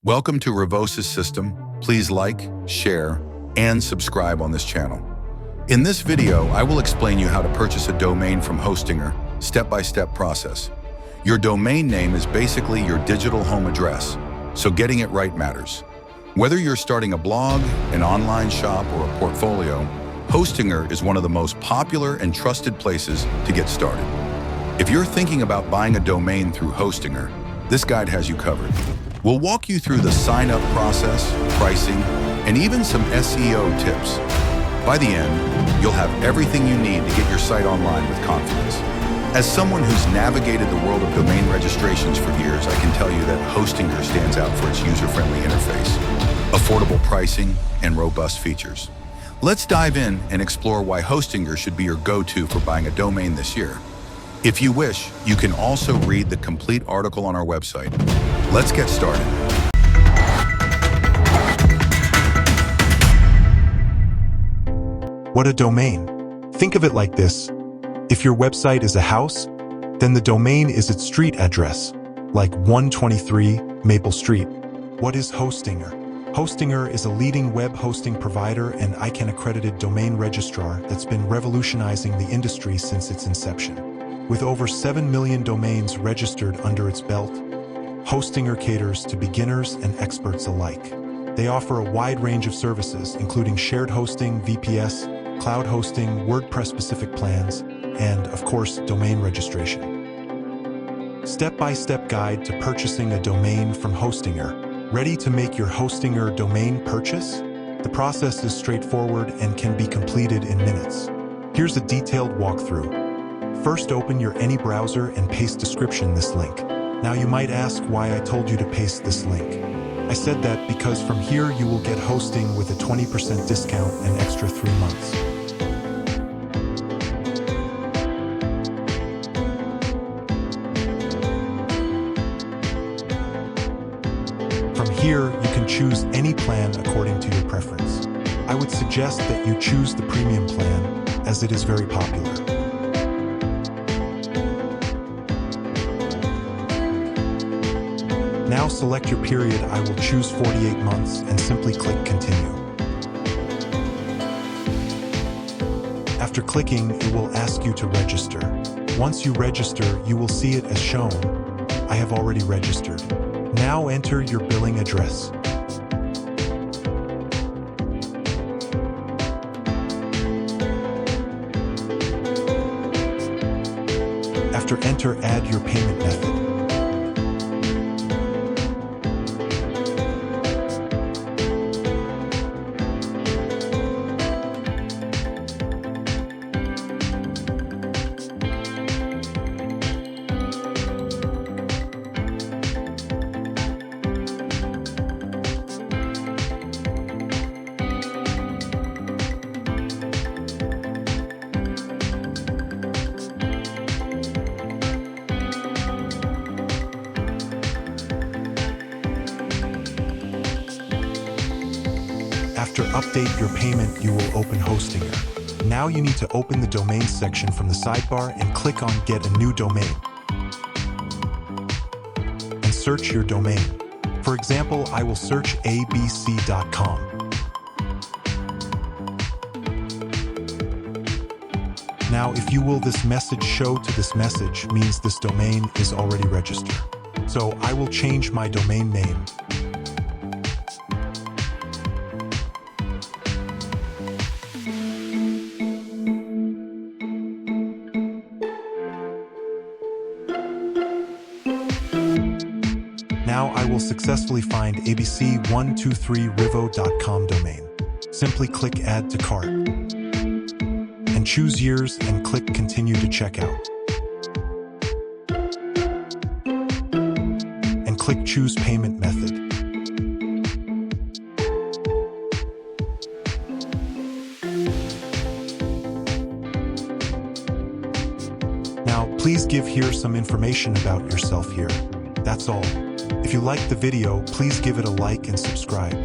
Welcome to Revosis System. Please like, share, and subscribe on this channel. In this video, I will explain you how to purchase a domain from Hostinger, step-by-step process. Your domain name is basically your digital home address, so getting it right matters. Whether you're starting a blog, an online shop, or a portfolio, Hostinger is one of the most popular and trusted places to get started. If you're thinking about buying a domain through Hostinger, this guide has you covered. We'll walk you through the sign-up process, pricing, and even some SEO tips. By the end, you'll have everything you need to get your site online with confidence. As someone who's navigated the world of domain registrations for years, I can tell you that Hostinger stands out for its user-friendly interface, affordable pricing, and robust features. Let's dive in and explore why Hostinger should be your go-to for buying a domain this year. If you wish, you can also read the complete article on our website. Let's get started. What a domain. Think of it like this. If your website is a house, then the domain is its street address, like 123 Maple Street. What is Hostinger? Hostinger is a leading web hosting provider and ICANN-accredited domain registrar that's been revolutionizing the industry since its inception. With over 7 million domains registered under its belt, Hostinger caters to beginners and experts alike. They offer a wide range of services, including shared hosting, VPS, cloud hosting, WordPress-specific plans, and, of course, domain registration. Step-by-step guide to purchasing a domain from Hostinger. Ready to make your Hostinger domain purchase? The process is straightforward and can be completed in minutes. Here's a detailed walkthrough. First, open your any browser and paste description this link. Now you might ask why I told you to paste this link. I said that because from here you will get hosting with a 20% discount and extra 3 months. From here, you can choose any plan according to your preference. I would suggest that you choose the premium plan, as it is very popular. Now select your period. I will choose 48 months and simply click Continue. After clicking, it will ask you to register. Once you register, you will see it as shown. I have already registered. Now enter your billing address. After enter, add your payment method. After update your payment, you will open Hostinger. Now you need to open the domain section from the sidebar and click on Get a New Domain. And search your domain. For example, I will search abc.com. Now, if you will, this message show to this message means this domain is already registered. So I will change my domain name. Now I will successfully find abc123rivo.com domain. Simply click Add to Cart. And choose years and click Continue to checkout. And click Choose Payment Method. Now please give here some information about yourself here. That's all. If you liked the video, please give it a like and subscribe.